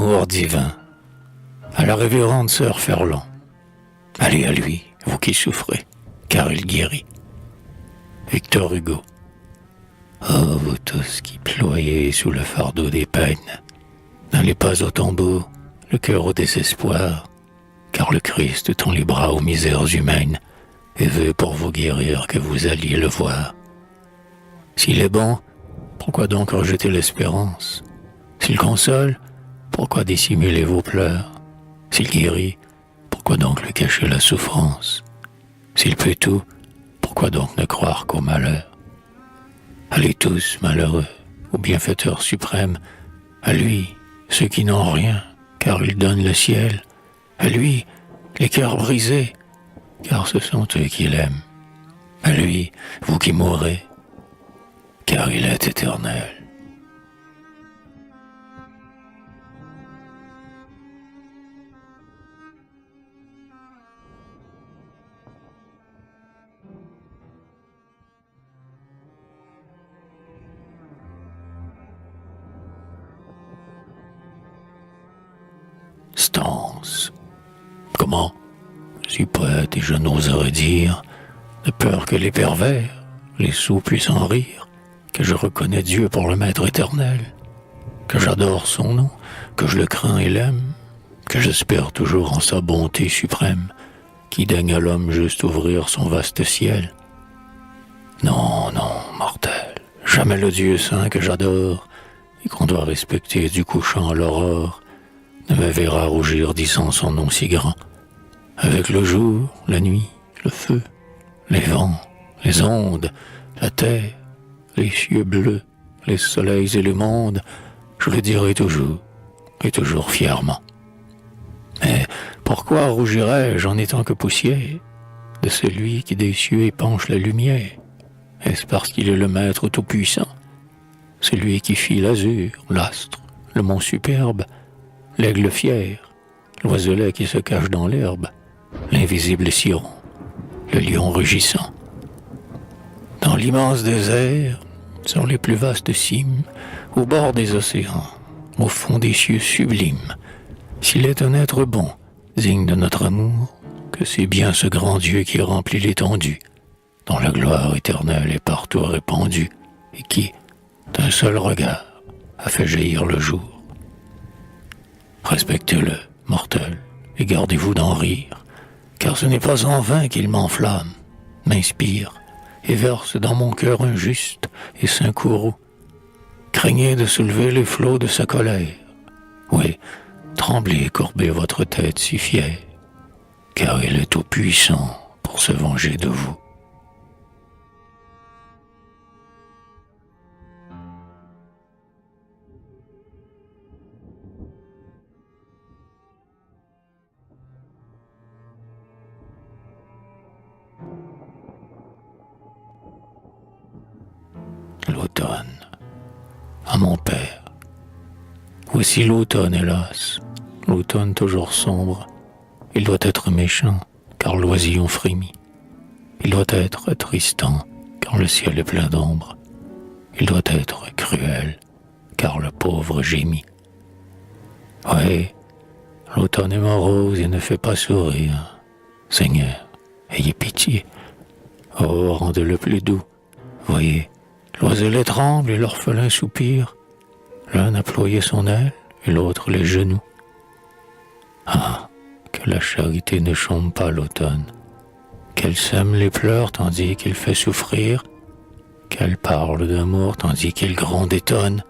l'amour divin, à la révérende sœur Ferland. Allez à lui, vous qui souffrez, car il guérit. Victor Hugo. Oh, vous tous qui ployez sous le fardeau des peines, n'allez pas au tombeau, le cœur au désespoir, car le Christ tend les bras aux misères humaines et veut pour vous guérir que vous alliez le voir. S'il est bon, pourquoi donc rejeter l'espérance? S'il console, pourquoi dissimuler vos pleurs? S'il guérit, pourquoi donc lui cacher la souffrance? S'il peut tout, pourquoi donc ne croire qu'au malheur? Allez tous, malheureux, au bienfaiteur suprême, à lui, ceux qui n'ont rien, car il donne le ciel, à lui, les cœurs brisés, car ce sont eux qu'il aime, à lui, vous qui mourrez, car il est éternel. Stance. Comment? Si poète et je n'oserais dire, de peur que les pervers, les sots puissent en rire, que je reconnais Dieu pour le Maître éternel, que j'adore son nom, que je le crains et l'aime, que j'espère toujours en sa bonté suprême, qui daigne à l'homme juste ouvrir son vaste ciel. Non, non, mortel, jamais le Dieu saint que j'adore, et qu'on doit respecter du couchant à l'aurore, ne me verra rougir disant son nom si grand. Avec le jour, la nuit, le feu, les vents, les ondes, la terre, les cieux bleus, les soleils et le monde, je le dirai toujours, et toujours fièrement. Mais pourquoi rougirais-je en n'étant que poussière de celui qui des cieux épanche la lumière? Est-ce parce qu'il est le Maître tout-puissant, celui qui fit l'azur, l'astre, le mont superbe, l'aigle fier, l'oiselet qui se cache dans l'herbe, l'invisible ciron, le lion rugissant? Dans l'immense désert, sur les plus vastes cimes, au bord des océans, au fond des cieux sublimes, s'il est un être bon, digne de notre amour, que c'est bien ce grand Dieu qui remplit l'étendue, dont la gloire éternelle est partout répandue, et qui, d'un seul regard, a fait jaillir le jour. Respectez-le, mortel, et gardez-vous d'en rire, car ce n'est pas en vain qu'il m'enflamme, m'inspire, et verse dans mon cœur un juste et saint courroux. Craignez de soulever les flots de sa colère. Oui, tremblez et courbez votre tête si fière, car il est tout puissant pour se venger de vous. L'automne. À mon père. Voici l'automne, hélas. L'automne toujours sombre. Il doit être méchant, car l'oisillon frémit. Il doit être attristant, car le ciel est plein d'ombre. Il doit être cruel, car le pauvre gémit. Oui, l'automne est morose et ne fait pas sourire. Seigneur, ayez pitié. Oh, rendez-le plus doux. Voyez, l'oiselet tremble et l'orphelin soupire. L'un a ployé son aile et l'autre les genoux. Ah, que la charité ne chôme pas l'automne, qu'elle sème les pleurs tandis qu'il fait souffrir, qu'elle parle d'amour tandis qu'il gronde et tonne,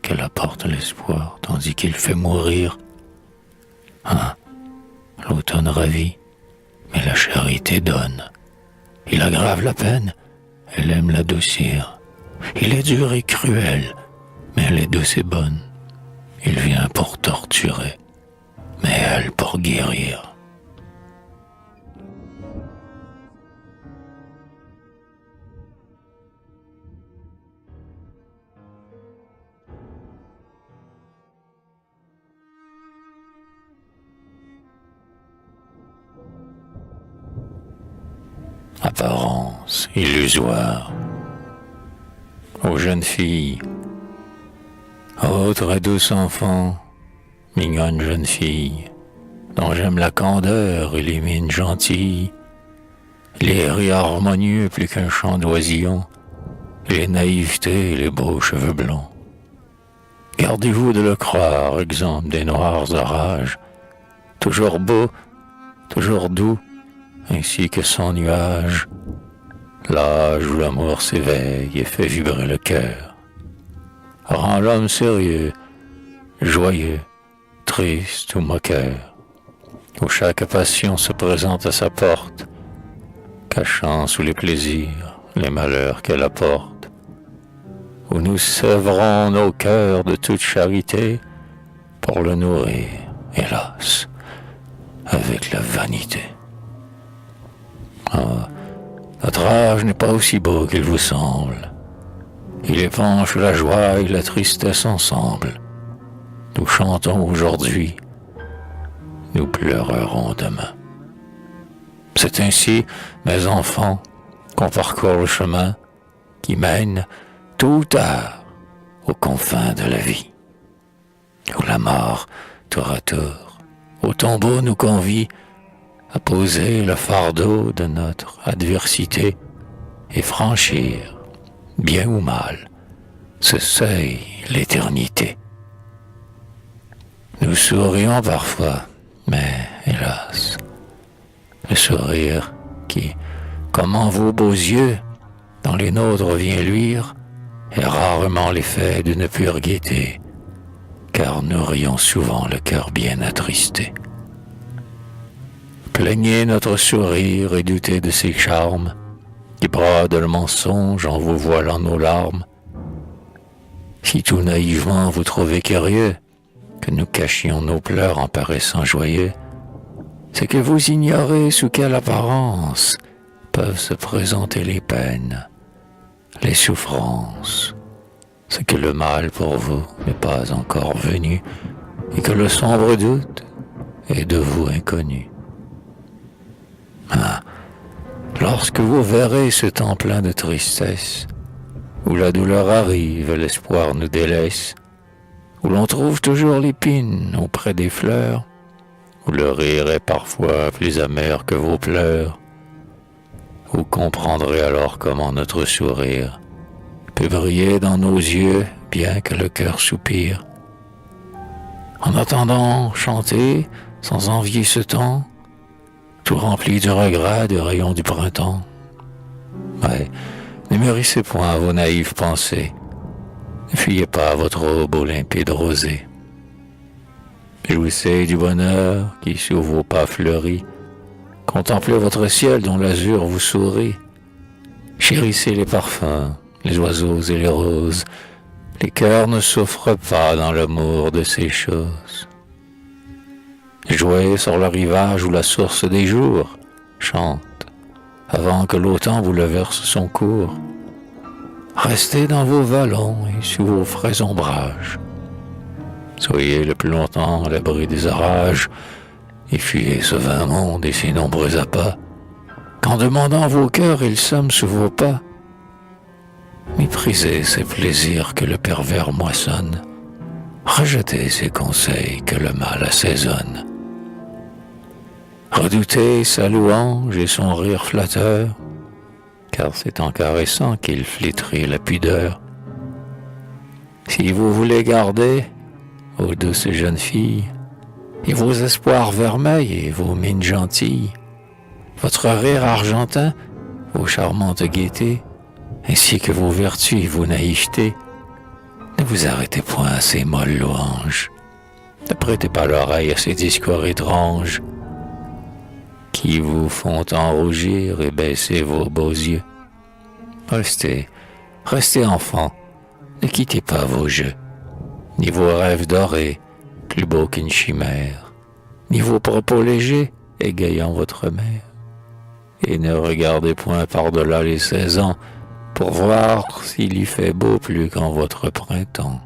qu'elle apporte l'espoir tandis qu'il fait mourir. Ah, l'automne ravit, mais la charité donne. Il aggrave la peine, elle aime l'adoucir. Il est dur et cruel, mais elle est douce et bonne. Il vient pour torturer, mais elle pour guérir. Apparence illusoire. Ô jeune fille, ô très douce enfant, mignonne jeune fille, dont j'aime la candeur et les mines gentilles, les rires harmonieux plus qu'un chant d'oisillon, les naïvetés et les beaux cheveux blonds. Gardez-vous de le croire, exemple des noirs orages, toujours beau, toujours doux, ainsi que son nuage, l'âge où l'amour s'éveille et fait vibrer le cœur, rend l'homme sérieux, joyeux, triste ou moqueur, où chaque passion se présente à sa porte, cachant sous les plaisirs les malheurs qu'elle apporte, où nous sèvrons nos cœurs de toute charité pour le nourrir, hélas, avec la vanité. Ah, notre âge n'est pas aussi beau qu'il vous semble. Il épanche la joie et la tristesse ensemble. Nous chantons aujourd'hui, nous pleurerons demain. C'est ainsi, mes enfants, qu'on parcourt le chemin qui mène tôt ou tard aux confins de la vie, où la mort, tour à tour, au tombeau nous convie à poser le fardeau de notre adversité et franchir, bien ou mal, ce seuil, l'éternité. Nous sourions parfois, mais hélas, le sourire qui, comme en vos beaux yeux, dans les nôtres vient luire, est rarement l'effet d'une pure gaieté, car nous rions souvent le cœur bien attristé. Plaignez notre sourire et doutez de ses charmes, qui bradent le mensonge en vous voilant nos larmes. Si tout naïvement vous trouvez curieux que nous cachions nos pleurs en paraissant joyeux, c'est que vous ignorez sous quelle apparence peuvent se présenter les peines, les souffrances. C'est que le mal pour vous n'est pas encore venu et que le sombre doute est de vous inconnu. Ah, lorsque vous verrez ce temps plein de tristesse, où la douleur arrive et l'espoir nous délaisse, où l'on trouve toujours l'épine auprès des fleurs, où le rire est parfois plus amer que vos pleurs, vous comprendrez alors comment notre sourire peut briller dans nos yeux bien que le cœur soupire. En attendant, chantez sans envier ce temps, tout rempli de regrets des rayons du printemps. Ouais, ne mûrissez point vos naïves pensées, ne fuyez pas votre aube aux limpides rosées. Jouissez du bonheur qui sous vos pas fleurit, contemplez votre ciel dont l'azur vous sourit, chérissez les parfums, les oiseaux et les roses, les cœurs ne souffrent pas dans l'amour de ces choses. Jouez sur le rivage où la source des jours chante, avant que l'automne vous le verse son cours. Restez dans vos vallons et sous vos frais ombrages. Soyez le plus longtemps à l'abri des orages, et fuyez ce vain monde et ses nombreux appâts, qu'en demandant vos cœurs, ils somment sous vos pas. Méprisez ces plaisirs que le pervers moissonne, rejetez ces conseils que le mal assaisonne. Redoutez sa louange et son rire flatteur, car c'est en caressant qu'il flétrit la pudeur. Si vous voulez garder, ô douces jeunes filles, et vos espoirs vermeils et vos mines gentilles, votre rire argentin, vos charmantes gaietés, ainsi que vos vertus et vos naïvetés, ne vous arrêtez point à ces molles louanges, ne prêtez pas l'oreille à ces discours étranges, qui vous font enrougir et baisser vos beaux yeux. Restez, restez enfants, ne quittez pas vos jeux, ni vos rêves dorés, plus beaux qu'une chimère, ni vos propos légers, égayant votre mère. Et ne regardez point par-delà les 16 ans, pour voir s'il y fait beau plus qu'en votre printemps.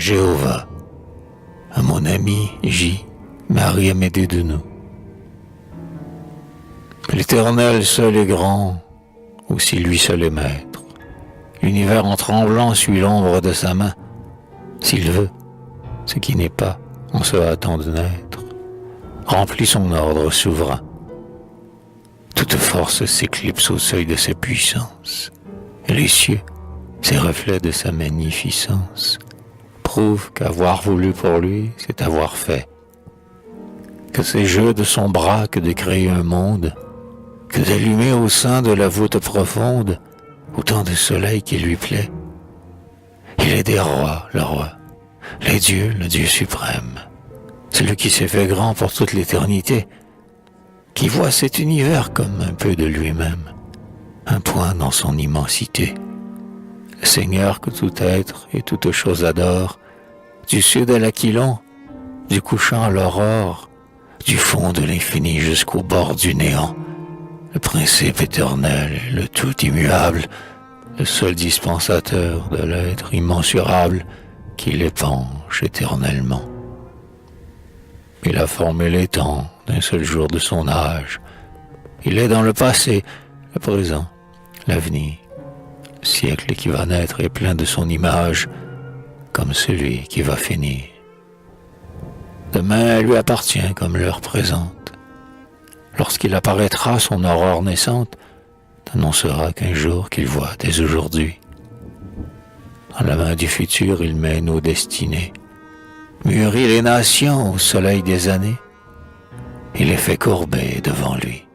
Jéhovah, à mon ami J, Marie-Amédée de nous. L'Éternel seul est grand, aussi lui seul est maître. L'univers en tremblant suit l'ombre de sa main. S'il veut, ce qui n'est pas, en se hâtant de naître, remplit son ordre souverain. Toute force s'éclipse au seuil de sa puissance, et les cieux, ces reflets de sa magnificence, prouvent qu'avoir voulu pour lui, c'est avoir fait. Que ces jeux de son bras que de créer un monde, que d'allumer au sein de la voûte profonde autant de soleil qui lui plaît. Il est des rois, le roi, les dieux, le Dieu suprême, celui qui s'est fait grand pour toute l'éternité, qui voit cet univers comme un peu de lui-même, un point dans son immensité. Le Seigneur que tout être et toute chose adore, du sud à l'Aquilon, du couchant à l'aurore, du fond de l'infini jusqu'au bord du néant, le principe éternel, le tout immuable, le seul dispensateur de l'être immensurable qui l'épanche éternellement. Il a formé les temps d'un seul jour de son âge. Il est dans le passé, le présent, l'avenir. Le siècle qui va naître est plein de son image, comme celui qui va finir. Demain lui appartient comme l'heure présente. Lorsqu'il apparaîtra, son aurore naissante n'annoncera qu'un jour qu'il voit dès aujourd'hui. Dans la main du futur, il met nos destinées, mûrit les nations au soleil des années, et les fait courber devant lui.